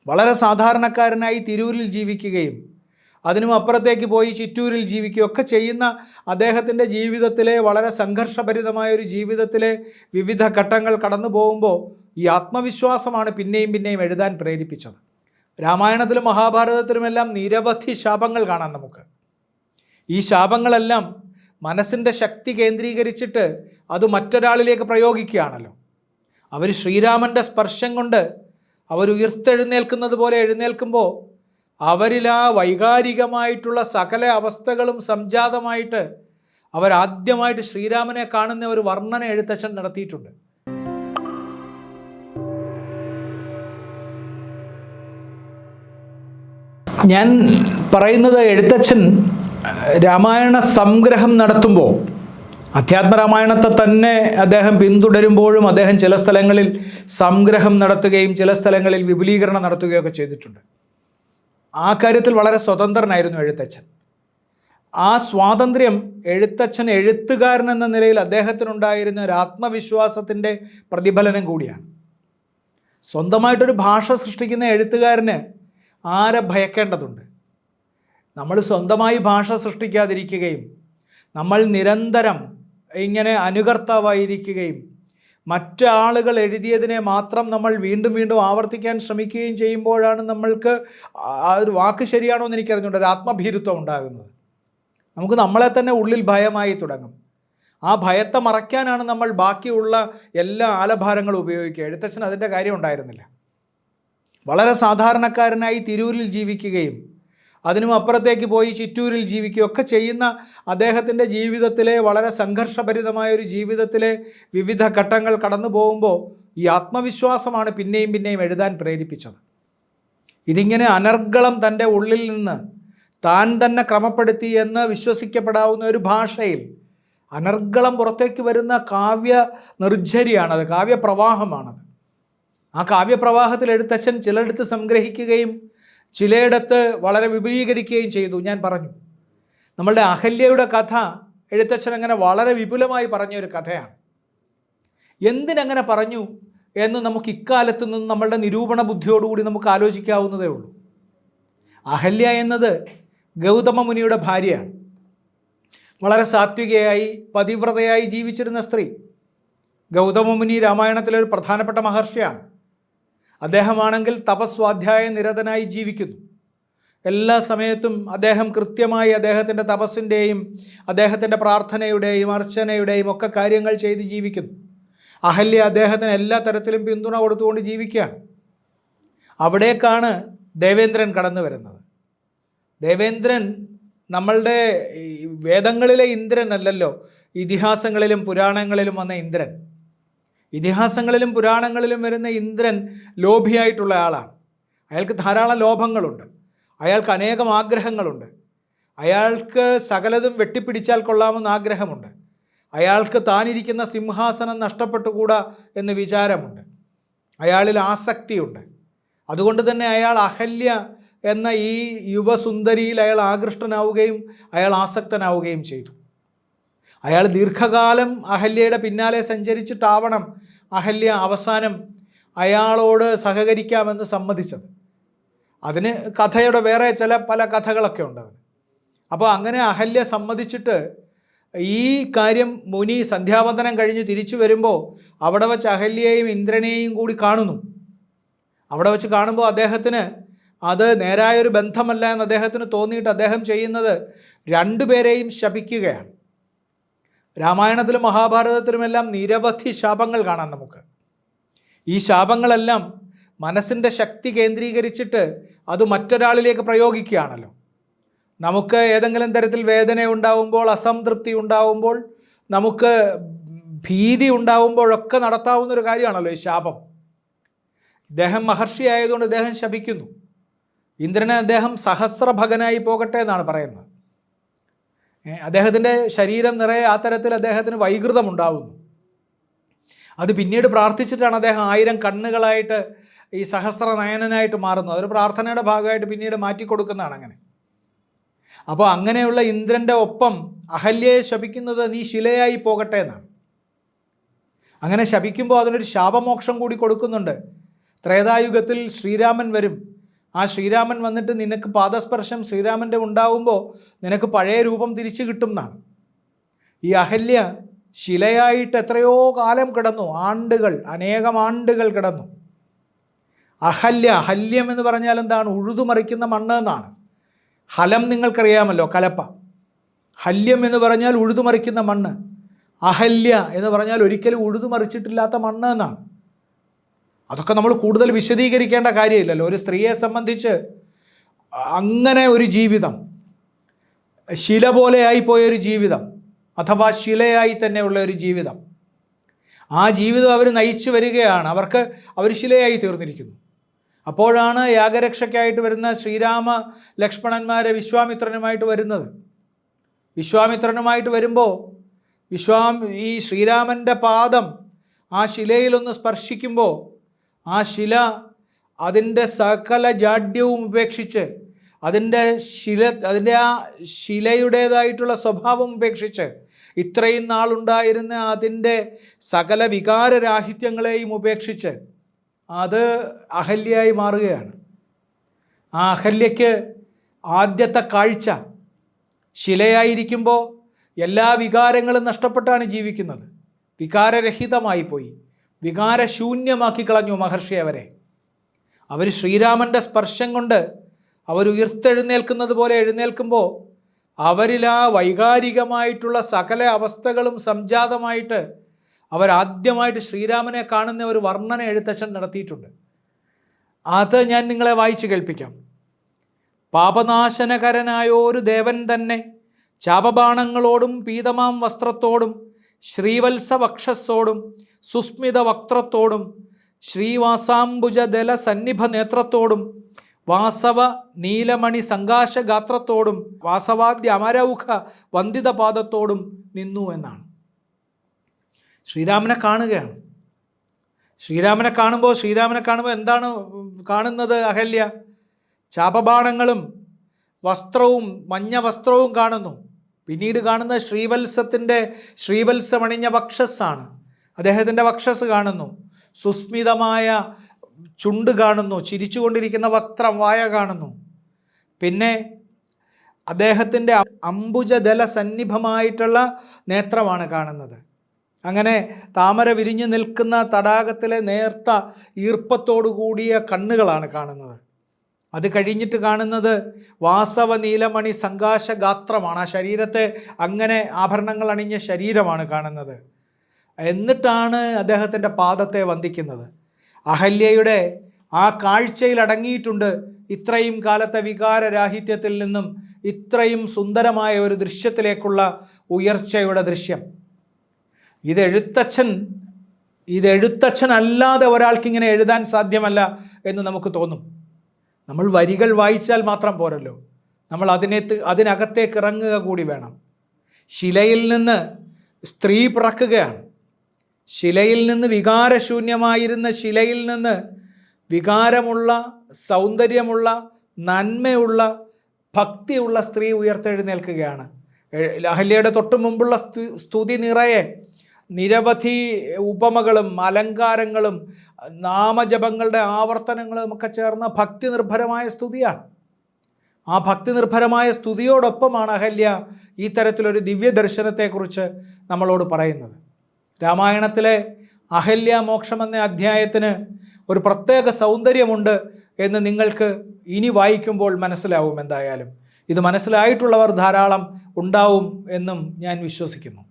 വളരെ സാധാരണക്കാരനായി തിരൂരിൽ ജീവിക്കുകയും അതിനും അപ്പുറത്തേക്ക് പോയി ചിറ്റൂരിൽ ജീവിക്കുകയൊക്കെ ചെയ്യുന്ന അദ്ദേഹത്തിൻ്റെ ജീവിതത്തിലെ വളരെ സംഘർഷഭരിതമായ ഒരു ജീവിതത്തിലെ വിവിധ ഘട്ടങ്ങൾ കടന്നു പോകുമ്പോൾ ഈ ആത്മവിശ്വാസമാണ് പിന്നെയും പിന്നെയും എഴുതാൻ പ്രേരിപ്പിച്ചത്. രാമായണത്തിലും മഹാഭാരതത്തിലുമെല്ലാം നിരവധി ശാപങ്ങൾ കാണാം നമുക്ക്. ഈ ശാപങ്ങളെല്ലാം മനസ്സിൻ്റെ ശക്തി കേന്ദ്രീകരിച്ചിട്ട് അത് മറ്റൊരാളിലേക്ക് പ്രയോഗിക്കുകയാണല്ലോ. അവർ ശ്രീരാമൻ്റെ സ്പർശം കൊണ്ട് അവർ ഉയർത്തെഴുന്നേൽക്കുന്നത് പോലെ എഴുന്നേൽക്കുമ്പോൾ അവരിൽ ആ വൈകാരികമായിട്ടുള്ള സകല അവസ്ഥകളും സംജാതമായിട്ട് അവരാദ്യമായിട്ട് ശ്രീരാമനെ കാണുന്ന ഒരു വർണ്ണന എഴുത്തച്ഛൻ നടത്തിയിട്ടുണ്ട്. ഞാൻ പറയുന്നത്, എഴുത്തച്ഛൻ രാമായണ സംഗ്രഹം നടത്തുമ്പോൾ അധ്യാത്മരാമായണത്തെ തന്നെ അദ്ദേഹം പിന്തുടരുമ്പോഴും അദ്ദേഹം ചില സ്ഥലങ്ങളിൽ സംഗ്രഹം നടത്തുകയും ചില സ്ഥലങ്ങളിൽ വിപുലീകരണം നടത്തുകയൊക്കെ ചെയ്തിട്ടുണ്ട്. ആ കാര്യത്തിൽ വളരെ സ്വതന്ത്രനായിരുന്നു എഴുത്തച്ഛൻ. ആ സ്വാതന്ത്ര്യം എഴുത്തച്ഛൻ എഴുത്തുകാരൻ എന്ന നിലയിൽ അദ്ദേഹത്തിനുണ്ടായിരുന്ന ഒരു ആത്മവിശ്വാസത്തിൻ്റെ പ്രതിഫലനം കൂടിയാണ്. സ്വന്തമായിട്ടൊരു ഭാഷ സൃഷ്ടിക്കുന്ന എഴുത്തുകാരന് ആരെ ഭയക്കേണ്ടതുണ്ട്? നമ്മൾ സ്വന്തമായി ഭാഷ സൃഷ്ടിക്കാതിരിക്കുകയും നമ്മൾ നിരന്തരം ഇങ്ങനെ അനുകർത്താവായിരിക്കുകയും മറ്റാളുകൾ എഴുതിയതിനെ മാത്രം നമ്മൾ വീണ്ടും വീണ്ടും ആവർത്തിക്കാൻ ശ്രമിക്കുകയും ചെയ്യുമ്പോഴാണ് നമ്മൾക്ക് ആ ഒരു വാക്ക് ശരിയാണോ എന്ന് എനിക്കറിഞ്ഞുകൊണ്ട് ഒരു ആത്മഭീരുത്വം ഉണ്ടാകുന്നത്. നമുക്ക് നമ്മളെ തന്നെ ഉള്ളിൽ ഭയമായി തുടങ്ങും. ആ ഭയത്തെ മറയ്ക്കാനാണ് നമ്മൾ ബാക്കിയുള്ള എല്ലാ ആലഭാരങ്ങളും ഉപയോഗിക്കുക. എഴുത്തച്ഛൻ അതിൻ്റെ കാര്യം ഉണ്ടായിരുന്നില്ല. വളരെ സാധാരണക്കാരനായി തിരൂരിൽ ജീവിക്കുകയും അതിനും അപ്പുറത്തേക്ക് പോയി ചിറ്റൂരിൽ ജീവിക്കുകയൊക്കെ ചെയ്യുന്ന അദ്ദേഹത്തിൻ്റെ ജീവിതത്തിലെ വളരെ സംഘർഷഭരിതമായ ഒരു ജീവിതത്തിലെ വിവിധ ഘട്ടങ്ങൾ കടന്നു പോകുമ്പോൾ ഈ ആത്മവിശ്വാസമാണ് പിന്നെയും പിന്നെയും എഴുതാൻ പ്രേരിപ്പിച്ചത്. ഇതിങ്ങനെ അനർഗളം തൻ്റെ ഉള്ളിൽ നിന്ന് താൻ തന്നെ ക്രമപ്പെടുത്തി എന്ന് വിശ്വസിക്കപ്പെടാവുന്ന ഒരു ഭാഷയിൽ അനർഗളം പുറത്തേക്ക് വരുന്ന കാവ്യ നിർജ്ജരിയാണത്, കാവ്യപ്രവാഹമാണത്. ആ കാവ്യപ്രവാഹത്തിൽ എഴുത്തച്ഛൻ ചിലയിടത്ത് സംഗ്രഹിക്കുകയും ചിലയിടത്ത് വളരെ വിപുലീകരിക്കുകയും ചെയ്തു. ഞാൻ പറഞ്ഞു, നമ്മളുടെ അഹല്യയുടെ കഥ എഴുത്തച്ഛൻ അങ്ങനെ വളരെ വിപുലമായി പറഞ്ഞൊരു കഥയാണ്. എന്തിനങ്ങനെ പറഞ്ഞു എന്ന് നമുക്ക് ഇക്കാലത്ത് നിന്ന് നമ്മളുടെ നിരൂപണ ബുദ്ധിയോടുകൂടി നമുക്ക് ആലോചിക്കാവുന്നതേ ഉള്ളൂ. അഹല്യ എന്നത് ഗൗതമ മുനിയുടെ ഭാര്യയാണ്. വളരെ സാത്വികയായി പതിവ്രതയായി ജീവിച്ചിരുന്ന സ്ത്രീ. ഗൗതമ മുനി രാമായണത്തിലെ ഒരു പ്രധാനപ്പെട്ട മഹർഷിയാണ്. അദ്ദേഹമാണെങ്കിൽ തപസ്വാധ്യായ നിരതനായി ജീവിക്കുന്നു. എല്ലാ സമയത്തും അദ്ദേഹം കൃത്യമായി അദ്ദേഹത്തിൻ്റെ തപസ്സിൻ്റെയും അദ്ദേഹത്തിൻ്റെ പ്രാർത്ഥനയുടെയും അർച്ചനയുടെയും ഒക്കെ കാര്യങ്ങൾ ചെയ്ത് ജീവിക്കുന്നു. അഹല്യ അദ്ദേഹത്തിന് എല്ലാ തരത്തിലും പിന്തുണ കൊടുത്തുകൊണ്ട് ജീവിക്കുകയാണ്. അവിടേക്കാണ് ദേവേന്ദ്രൻ കടന്നു വരുന്നത്. ദേവേന്ദ്രൻ നമ്മളുടെ വേദങ്ങളിലെ ഇന്ദ്രൻ അല്ലല്ലോ, ഇതിഹാസങ്ങളിലും പുരാണങ്ങളിലും വന്ന ഇന്ദ്രൻ. ഇതിഹാസങ്ങളിലും പുരാണങ്ങളിലും വരുന്ന ഇന്ദ്രൻ ലോഭിയായിട്ടുള്ള ആളാണ്. അയാൾക്ക് ധാരാളം ലോഭങ്ങളുണ്ട്, അയാൾക്ക് അനേകം ആഗ്രഹങ്ങളുണ്ട്, അയാൾക്ക് സകലതും വെട്ടിപ്പിടിച്ചാൽ കൊള്ളാമെന്ന് ആഗ്രഹമുണ്ട്, അയാൾക്ക് താനിരിക്കുന്ന സിംഹാസനം നഷ്ടപ്പെട്ടുകൂടാ എന്ന് വിചാരമുണ്ട്, അയാളിൽ ആസക്തിയുണ്ട്. അതുകൊണ്ട് തന്നെ അയാൾ അഹല്യ എന്ന ഈ യുവസുന്ദരിയിൽ അയാൾ ആകൃഷ്ടനാവുകയും അയാൾ ആസക്തനാവുകയും ചെയ്തു. അയാൾ ദീർഘകാലം അഹല്യയുടെ പിന്നാലെ സഞ്ചരിച്ചിട്ടാവണം അഹല്യ അവസാനം അയാളോട് സഹകരിക്കാമെന്ന് സമ്മതിച്ചത്. അതിന് കഥയുടെ വേറെ പല കഥകളൊക്കെ ഉണ്ട്. അപ്പോൾ അങ്ങനെ അഹല്യ സമ്മതിച്ചിട്ട് ഈ കാര്യം മുനി സന്ധ്യാവന്ദനം കഴിഞ്ഞ് തിരിച്ചു വരുമ്പോൾ അവിടെ വച്ച് അഹല്യയെയും ഇന്ദ്രനെയും കൂടി കാണുന്നു. അവിടെ വച്ച് കാണുമ്പോൾ അദ്ദേഹത്തിന് അത് നേരായൊരു ബന്ധമല്ല എന്ന് അദ്ദേഹത്തിന് തോന്നിയിട്ട് അദ്ദേഹം ചെയ്യുന്നത് രണ്ടുപേരെയും ശപിക്കുകയാണ്. രാമായണത്തിലും മഹാഭാരതത്തിലുമെല്ലാം നിരവധി ശാപങ്ങൾ കാണാം നമുക്ക്. ഈ ശാപങ്ങളെല്ലാം മനസ്സിൻ്റെ ശക്തി കേന്ദ്രീകരിച്ചിട്ട് അത് മറ്റൊരാളിലേക്ക് പ്രയോഗിക്കുകയാണല്ലോ. നമുക്ക് ഏതെങ്കിലും തരത്തിൽ വേദന ഉണ്ടാവുമ്പോൾ, അസംതൃപ്തി ഉണ്ടാവുമ്പോൾ, നമുക്ക് ഭീതി ഉണ്ടാവുമ്പോഴൊക്കെ നടത്താവുന്നൊരു കാര്യമാണല്ലോ ഈ ശാപം. ഇദ്ദേഹം മഹർഷി ആയതുകൊണ്ട് ഇദ്ദേഹം ശപിക്കുന്നു. ഇന്ദ്രനെ അദ്ദേഹം സഹസ്രഭകനായി പോകട്ടെ എന്നാണ് പറയുന്നത്. അദ്ദേഹത്തിൻ്റെ ശരീരം നിറയെ ആ തരത്തിൽ അദ്ദേഹത്തിന് വൈകൃതം ഉണ്ടാവുന്നു. അത് പിന്നീട് പ്രാർത്ഥിച്ചിട്ടാണ് അദ്ദേഹം 1000 കണ്ണുകളായിട്ട് ഈ സഹസ്രനയനനായിട്ട് മാറുന്നത്. അതൊരു പ്രാർത്ഥനയുടെ ഭാഗമായിട്ട് പിന്നീട് മാറ്റിക്കൊടുക്കുന്നതാണ് അങ്ങനെ. അപ്പോൾ അങ്ങനെയുള്ള ഇന്ദ്രൻ്റെ ഒപ്പം അഹല്യയെ ശപിക്കുന്നത് നീ ശിലയായി പോകട്ടെ എന്നാണ്. അങ്ങനെ ശപിക്കുമ്പോൾ അതിനൊരു ശാപമോക്ഷം കൂടി കൊടുക്കുന്നുണ്ട്. ത്രേതായുഗത്തിൽ ശ്രീരാമൻ വരും, ആ ശ്രീരാമൻ വന്നിട്ട് നിനക്ക് പാദസ്പർശം ശ്രീരാമൻ്റെ ഉണ്ടാവുമ്പോൾ നിനക്ക് പഴയ രൂപം തിരിച്ചു കിട്ടും എന്നാണ്. ഈ അഹല്യ ശിലയായിട്ട് എത്രയോ കാലം കിടന്നു, ആണ്ടുകൾ, അനേകം ആണ്ടുകൾ കിടന്നു. ഹല്യം എന്ന് പറഞ്ഞാൽ എന്താണ്? ഉഴുതുമറിക്കുന്ന മണ്ണ് എന്നാണ്. ഹലം നിങ്ങൾക്കറിയാമല്ലോ, കലപ്പ. ഹല്യം എന്ന് പറഞ്ഞാൽ ഉഴുതുമറിക്കുന്ന മണ്ണ്. അഹല്യ എന്ന് പറഞ്ഞാൽ ഒരിക്കലും ഉഴുതുമറിച്ചിട്ടില്ലാത്ത മണ്ണ് എന്നാണ്. അതൊക്കെ നമ്മൾ കൂടുതൽ വിശദീകരിക്കേണ്ട കാര്യമില്ലല്ലോ. ഒരു സ്ത്രീയെ സംബന്ധിച്ച് അങ്ങനെ ഒരു ജീവിതം, ശില പോലെയായി പോയൊരു ജീവിതം, അഥവാ ശിലയായി തന്നെയുള്ള ഒരു ജീവിതം, ആ ജീവിതം അവർ നയിച്ചു വരികയാണ്. അവർ ശിലയായി തീർന്നിരിക്കുന്നു. അപ്പോഴാണ് യാഗരക്ഷയ്ക്കായിട്ട് വരുന്ന ശ്രീരാമ ലക്ഷ്മണന്മാരെ വിശ്വാമിത്രനുമായിട്ട് വരുന്നത്. വിശ്വാമിത്രനുമായിട്ട് വരുമ്പോൾ ഈ ശ്രീരാമൻ്റെ പാദം ആ ശിലയിലൊന്ന് സ്പർശിക്കുമ്പോൾ ആ ശില അതിൻ്റെ സകല ജാഡ്യവും ഉപേക്ഷിച്ച്, അതിൻ്റെ ആ ശിലയുടേതായിട്ടുള്ള സ്വഭാവം ഉപേക്ഷിച്ച്, ഇത്രയും നാളുണ്ടായിരുന്ന അതിൻ്റെ സകല വികാരരാഹിത്യങ്ങളെയും ഉപേക്ഷിച്ച് അത് അഹല്യയായി മാറുകയാണ്. ആ അഹല്യയ്ക്ക് ആദ്യത്തെ കാഴ്ച ശിലയായിരിക്കുമ്പോൾ എല്ലാ വികാരങ്ങളും നഷ്ടപ്പെട്ടാണ് ജീവിക്കുന്നത്. വികാരരഹിതമായി പോയി, വികാരശൂന്യമാക്കി കളഞ്ഞു മഹർഷി അവരെ. അവർ ശ്രീരാമൻ്റെ സ്പർശം കൊണ്ട് അവർ ഉയർത്തെഴുന്നേൽക്കുന്നത് പോലെ എഴുന്നേൽക്കുമ്പോൾ അവരിൽ ആ വൈകാരികമായിട്ടുള്ള സകല അവസ്ഥകളും സംജാതമായിട്ട് അവരാദ്യമായിട്ട് ശ്രീരാമനെ കാണുന്ന ഒരു വർണ്ണന എഴുത്തച്ഛൻ നടത്തിയിട്ടുണ്ട്. അത് ഞാൻ നിങ്ങളെ വായിച്ചു കേൾപ്പിക്കാം. പാപനാശനകരനായൊരു ദേവൻ തന്നെ ചാപബാണങ്ങളോടും പീതമാം വസ്ത്രത്തോടും ശ്രീവത്സ വക്ഷസ്സോടും സുസ്മിത വക്ത്രത്തോടും ശ്രീവാസാംബുജദല സന്നിഭ നേത്രത്തോടും വാസവ നീലമണി സങ്കാശഗാത്രത്തോടും വാസവാദ്യ അമരൗഖ വന്ദിത പാദത്തോടും നിന്നു എന്നാണ്. ശ്രീരാമനെ കാണുകയാണ്. ശ്രീരാമനെ കാണുമ്പോൾ എന്താണ് കാണുന്നത് അഹല്യ? ചാപബാണങ്ങളും വസ്ത്രവും, മഞ്ഞ വസ്ത്രവും കാണുന്നു. പിന്നീട് കാണുന്ന ശ്രീവത്സമണിഞ്ഞ വക്ഷസ്സാണ്. അദ്ദേഹത്തിൻ്റെ വക്ഷസ് കാണുന്നു. സുസ്മിതമായ ചുണ്ട് കാണുന്നു. ചിരിച്ചുകൊണ്ടിരിക്കുന്ന വക്രം, വായ കാണുന്നു. പിന്നെ അദ്ദേഹത്തിൻ്റെ അംബുജദല സന്നിഭമായിട്ടുള്ള നേത്രമാണ് കാണുന്നത്. അങ്ങനെ താമര വിരിഞ്ഞു നിൽക്കുന്ന തടാകത്തിലെ നേർത്ത ഈർപ്പത്തോടു കൂടിയ കണ്ണുകളാണ് കാണുന്നത്. അത് കഴിഞ്ഞിട്ട് കാണുന്നത് വാസവ നീലമണി സങ്കാശഗാത്രമാണ്. ആ ശരീരത്തെ അങ്ങനെ ആഭരണങ്ങൾ അണിഞ്ഞ ശരീരമാണ് കാണുന്നത്. എന്നിട്ടാണ് അദ്ദേഹത്തിൻ്റെ പാദത്തെ വന്ദിക്കുന്നത്. അഹല്യയുടെ ആ കാഴ്ചയിൽ അടങ്ങിയിട്ടുണ്ട് ഇത്രയും കാലത്തെ വികാരരാഹിത്യത്തിൽ നിന്നും ഇത്രയും സുന്ദരമായ ഒരു ദൃശ്യത്തിലേക്കുള്ള ഉയർച്ചയുടെ ദൃശ്യം. ഇതെഴുത്തച്ഛൻ അല്ലാതെ ഒരാൾക്കിങ്ങനെ എഴുതാൻ സാധ്യമല്ല എന്ന് നമുക്ക് തോന്നും. നമ്മൾ വരികൾ വായിച്ചാൽ മാത്രം പോരല്ലോ, നമ്മൾ അതിനകത്തേക്ക് ഇറങ്ങുക കൂടി വേണം. ശിലയിൽ നിന്ന് സ്ത്രീ പിറക്കുകയാണ്. ശിലയിൽ നിന്ന്, വികാരശൂന്യമായിരുന്ന ശിലയിൽ നിന്ന് വികാരമുള്ള, സൗന്ദര്യമുള്ള, നന്മയുള്ള, ഭക്തിയുള്ള സ്ത്രീ ഉയർത്തെഴുന്നേൽക്കുകയാണ്. അഹല്യയുടെ തൊട്ട് മുമ്പുള്ള സ്തുതി നിറയെ നിരവധി ഉപമകളും അലങ്കാരങ്ങളും നാമജപങ്ങളുടെ ആവർത്തനങ്ങളും ഒക്കെ ചേർന്ന ഭക്തി നിർഭരമായ സ്തുതിയാണ്. ആ ഭക്തി നിർഭരമായ സ്തുതിയോടൊപ്പമാണ് അഹല്യ ഈ തരത്തിലൊരു ദിവ്യ ദർശനത്തെക്കുറിച്ച് നമ്മളോട് പറയുന്നത്. രാമായണത്തിലെ അഹല്യ മോക്ഷം എന്ന അധ്യായത്തിന് ഒരു പ്രത്യേക സൗന്ദര്യമുണ്ട് എന്ന് നിങ്ങൾക്ക് ഇനി വായിക്കുമ്പോൾ മനസ്സിലാവും. എന്തായാലും ഇത് മനസ്സിലായിട്ടുള്ളവർ ധാരാളം ഉണ്ടാവും എന്നും ഞാൻ വിശ്വസിക്കുന്നു.